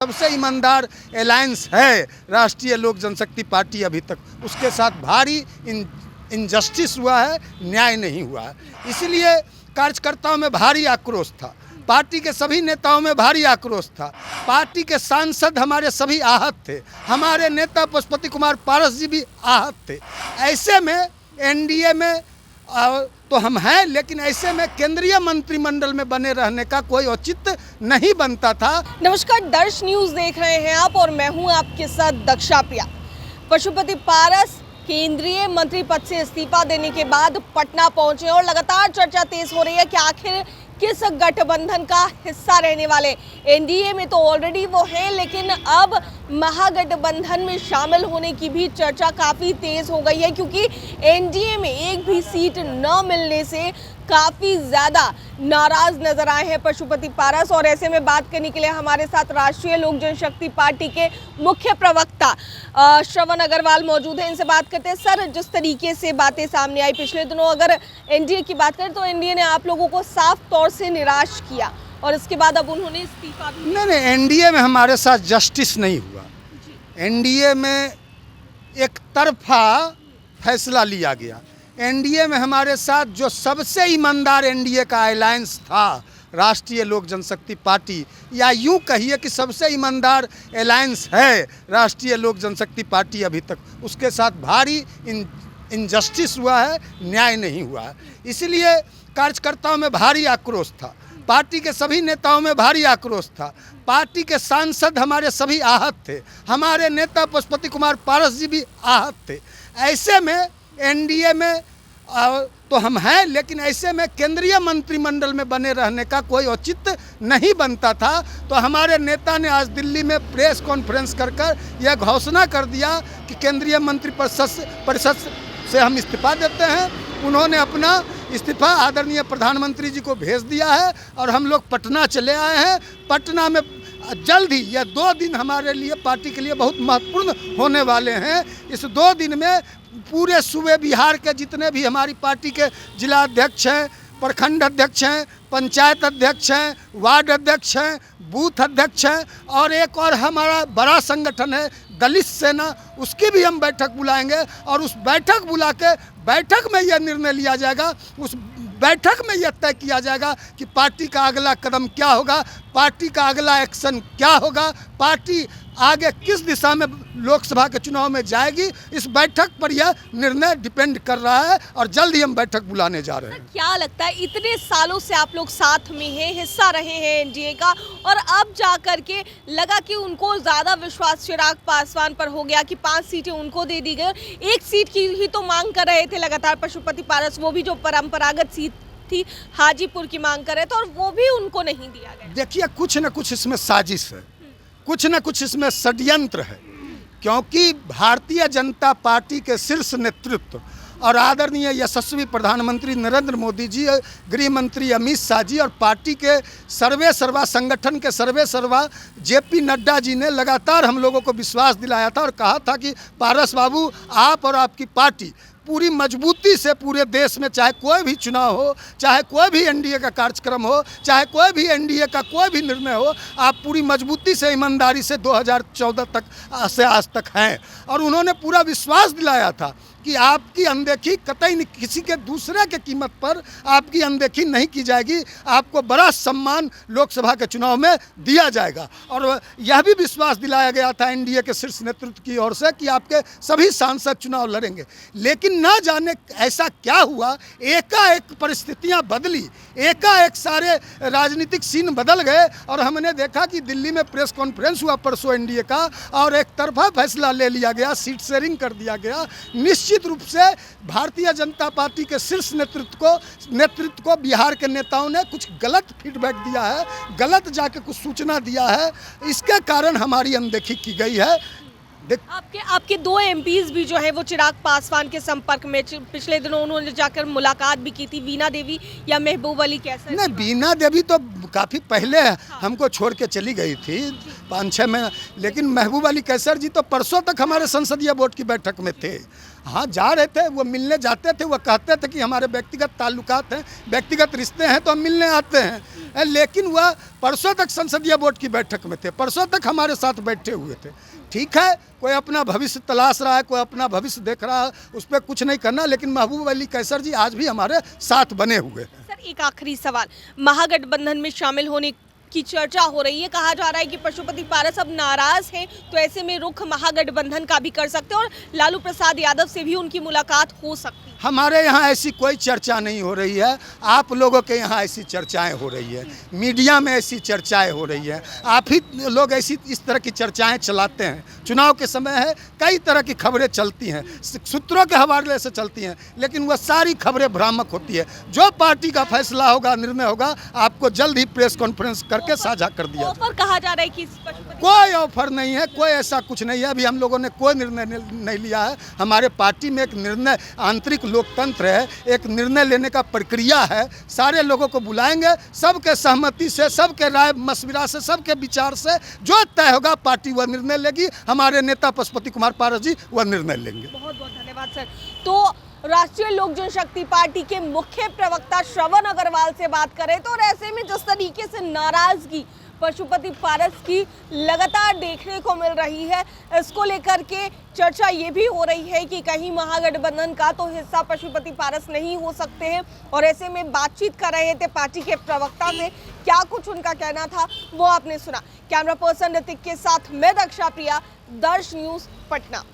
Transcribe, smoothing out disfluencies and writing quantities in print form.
सबसे ईमानदार अलायंस है राष्ट्रीय लोक जनशक्ति पार्टी अभी तक, उसके साथ भारी इनजस्टिस हुआ है, न्याय नहीं हुआ है। इसलिए कार्यकर्ताओं में भारी आक्रोश था, पार्टी के सभी नेताओं में भारी आक्रोश था, पार्टी के सांसद हमारे सभी आहत थे, हमारे नेता पशुपति कुमार पारस जी भी आहत थे। ऐसे में एनडीए में तो हम हैं, लेकिन ऐसे में केंद्रीय मंत्रिमंडल में बने रहने का कोई औचित्य नहीं बनता था। नमस्कार, दर्श न्यूज़ देख रहे हैं आप और मैं हूं आपके साथ दक्षा प्रिया। पशुपति पारस केंद्रीय मंत्री पद से इस्तीफा देने के बाद पटना पहुंचे और लगातार चर्चा तेज हो रही है कि आखिर किस गठबंधन का हिस्सा रहने वाले। एनडीए में तो ऑलरेडी वो हैं, लेकिन अब महागठबंधन में शामिल होने की भी चर्चा काफ़ी तेज हो गई है, क्योंकि एनडीए में एक भी सीट न मिलने से काफ़ी ज़्यादा नाराज़ नजर आए हैं पशुपति पारस। और ऐसे में बात करने के लिए हमारे साथ राष्ट्रीय लोक जनशक्ति पार्टी के मुख्य प्रवक्ता श्रवण अग्रवाल मौजूद हैं। इनसे बात करते हैं। सर, जिस तरीके से बातें सामने आई पिछले दिनों, अगर एनडीए की बात करें तो एनडीए ने आप लोगों को साफ तौर से निराश किया और इसके बाद अब उन्होंने इस्तीफा भी दिया। नहीं, एनडीए में हमारे साथ जस्टिस नहीं हुआ। एनडीए में एक तरफा फैसला लिया गया। एनडीए में हमारे साथ जो सबसे ईमानदार एनडीए का अलायंस था राष्ट्रीय लोक जनशक्ति पार्टी, या यूं कहिए कि सबसे ईमानदार अलायंस है राष्ट्रीय लोक जनशक्ति पार्टी अभी तक, उसके साथ भारी इनजस्टिस हुआ है, न्याय नहीं हुआ है। इसलिए कार्यकर्ताओं में भारी आक्रोश था, पार्टी के सभी नेताओं में भारी आक्रोश था, पार्टी के सांसद हमारे सभी आहत थे, हमारे नेता पशुपति कुमार पारस जी भी आहत थे। ऐसे में एनडीए में तो हम हैं, लेकिन ऐसे में केंद्रीय मंत्रिमंडल में बने रहने का कोई औचित्य नहीं बनता था। तो हमारे नेता ने आज दिल्ली में प्रेस कॉन्फ्रेंस कर यह घोषणा कर दिया कि केंद्रीय मंत्री परिषद से हम इस्तीफा देते हैं। उन्होंने अपना इस्तीफा आदरणीय प्रधानमंत्री जी को भेज दिया है और हम लोग पटना चले आए हैं। पटना में जल्द ही, यह 2 दिन हमारे लिए, पार्टी के लिए बहुत महत्वपूर्ण होने वाले हैं। इस 2 दिन में पूरे सूबे बिहार के जितने भी हमारी पार्टी के जिला अध्यक्ष हैं, प्रखंड अध्यक्ष हैं, पंचायत अध्यक्ष हैं, वार्ड अध्यक्ष हैं, बूथ अध्यक्ष हैं, और एक और हमारा बड़ा संगठन है दलित सेना, उसकी भी हम बैठक बुलाएंगे। और उस बैठक बुला के बैठक में यह निर्णय लिया जाएगा, उस बैठक में यह तय किया जाएगा कि पार्टी का अगला कदम क्या होगा, पार्टी का अगला एक्शन क्या होगा, पार्टी आगे किस दिशा में लोकसभा के चुनाव में जाएगी। इस बैठक पर यह निर्णय डिपेंड कर रहा है और जल्द ही हम बैठक बुलाने जा रहे हैं। क्या लगता है, इतने सालों से आप लोग साथ में हैं, हिस्सा रहे हैं एनडीए का, और अब जा कर के लगा कि उनको ज़्यादा विश्वास चिराग पासवान पर हो गया कि 5 सीटें उनको दे दी गई। 1 सीट की ही तो मांग कर रहे थे लगातार पशुपति पारस, वो भी जो परंपरागत सीट थी हाजीपुर की मांग कर रहे थे, और वो भी उनको नहीं दिया गया। देखिए, कुछ न कुछ इसमें साजिश है, कुछ न कुछ इसमें षड्यंत्र है, क्योंकि भारतीय जनता पार्टी के शीर्ष नेतृत्व और आदरणीय यशस्वी प्रधानमंत्री नरेंद्र मोदी जी, गृह मंत्री अमित शाह जी और पार्टी के सर्वे सर्वा संगठन के सर्वे सर्वा जेपी नड्डा जी ने लगातार हम लोगों को विश्वास दिलाया था और कहा था कि पारस बाबू, आप और आपकी पार्टी पूरी मजबूती से पूरे देश में, चाहे कोई भी चुनाव हो, चाहे कोई भी एनडीए का कार्यक्रम हो, चाहे कोई भी एनडीए का कोई भी निर्णय हो, आप पूरी मजबूती से, ईमानदारी से 2014 तक से आज तक हैं। और उन्होंने पूरा विश्वास दिलाया था कि आपकी अनदेखी कतई नहीं, किसी के दूसरे के कीमत पर आपकी अनदेखी नहीं की जाएगी, आपको बड़ा सम्मान लोकसभा के चुनाव में दिया जाएगा। और यह भी विश्वास दिलाया गया था एनडीए के शीर्ष नेतृत्व की ओर से कि आपके सभी सांसद चुनाव लड़ेंगे। लेकिन न जाने ऐसा क्या हुआ, एकाएक परिस्थितियां बदली, एकाएक सारे राजनीतिक सीन बदल गए और हमने देखा कि दिल्ली में प्रेस कॉन्फ्रेंस हुआ परसों एनडीए का, और एक तरफा फैसला ले लिया गया, सीट शेयरिंग कर दिया गया। निश्चित रूप से भारतीय जनता पार्टी के शीर्ष नेतृत्व को बिहार के नेताओं ने कुछ गलत फीडबैक दिया है, गलत जाके कुछ सूचना दिया है, इसके कारण हमारी अनदेखी की गई है। आपके 2 एमपीज भी जो है वो चिराग पासवान के संपर्क में, पिछले दिनों उन्होंने जाकर मुलाकात भी की थी, वीणा देवी या महबूब अली कैसर। नहीं, वीणा देवी तो काफ़ी पहले हमको छोड़ के चली गई थी, 5-6 महीना। लेकिन महबूब अली कैसर जी तो परसों तक हमारे संसदीय बोर्ड की बैठक में थे। हाँ, जा रहे थे, वो मिलने जाते थे, वो कहते थे कि हमारे व्यक्तिगत ताल्लुकात हैं, व्यक्तिगत रिश्ते हैं तो हम मिलने आते हैं। लेकिन वह परसों तक संसदीय बोर्ड की बैठक में थे, परसों तक हमारे साथ बैठे हुए थे। ठीक है, कोई अपना भविष्य तलाश रहा है, कोई अपना भविष्य देख रहा है, उस पर कुछ नहीं करना। लेकिन महबूब अली कैसर जी आज भी हमारे साथ बने हुए हैं। सर, एक आखिरी सवाल, महागठबंधन में शामिल होने की चर्चा हो रही है, कहा जा रहा है कि पशुपति पारस अब नाराज हैं, तो ऐसे में रुख महागठबंधन का भी कर सकते हैं और लालू प्रसाद यादव से भी उनकी मुलाकात हो सकती है। हमारे यहाँ ऐसी कोई चर्चा नहीं हो रही है, आप लोगों के यहाँ ऐसी चर्चाएं हो रही है, मीडिया में ऐसी चर्चाएं हो रही है, आप ही लोग ऐसी इस तरह की चर्चाएं चलाते हैं। चुनाव के समय है, कई तरह की खबरें चलती हैं, सूत्रों के हवाले से चलती हैं, लेकिन वह सारी खबरें भ्रामक होती है। जो पार्टी का फैसला होगा, निर्णय होगा, आपको जल्द ही प्रेस कॉन्फ्रेंस करके साझा कर दिया ऑफर कहा जा रहा है कि पशुपति कोई ऑफर नहीं है, कोई ऐसा कुछ नहीं है। अभी हम लोगों ने कोई निर्णय नहीं लिया है। हमारे पार्टी में एक निर्णय, आंतरिक लोकतंत्र है, एक निर्णय लेने का प्रक्रिया है। सारे लोगों को बुलाएंगे, सबके सहमति से, सबके राय मशविरा से, सबके विचार से जो तय होगा पार्टी वह निर्णय लेगी। हमारे नेता पशुपति कुमार पारस जी वह निर्णय लेंगे। बहुत बहुत धन्यवाद सर। तो राष्ट्रीय लोक जनशक्ति पार्टी के मुख्य प्रवक्ता श्रवण अग्रवाल से बात करें तो ऐसे में जिस तरीके से नाराजगी पशुपति पारस की लगातार देखने को मिल रही है, इसको लेकर के चर्चा ये भी हो रही है कि कहीं महागठबंधन का तो हिस्सा पशुपति पारस नहीं हो सकते हैं। और ऐसे में बातचीत कर रहे थे पार्टी के प्रवक्ता से, क्या कुछ उनका कहना था वो आपने सुना। कैमरा पर्सन ऋतिक के साथ मैं दक्षा प्रिया, दर्श न्यूज़, पटना।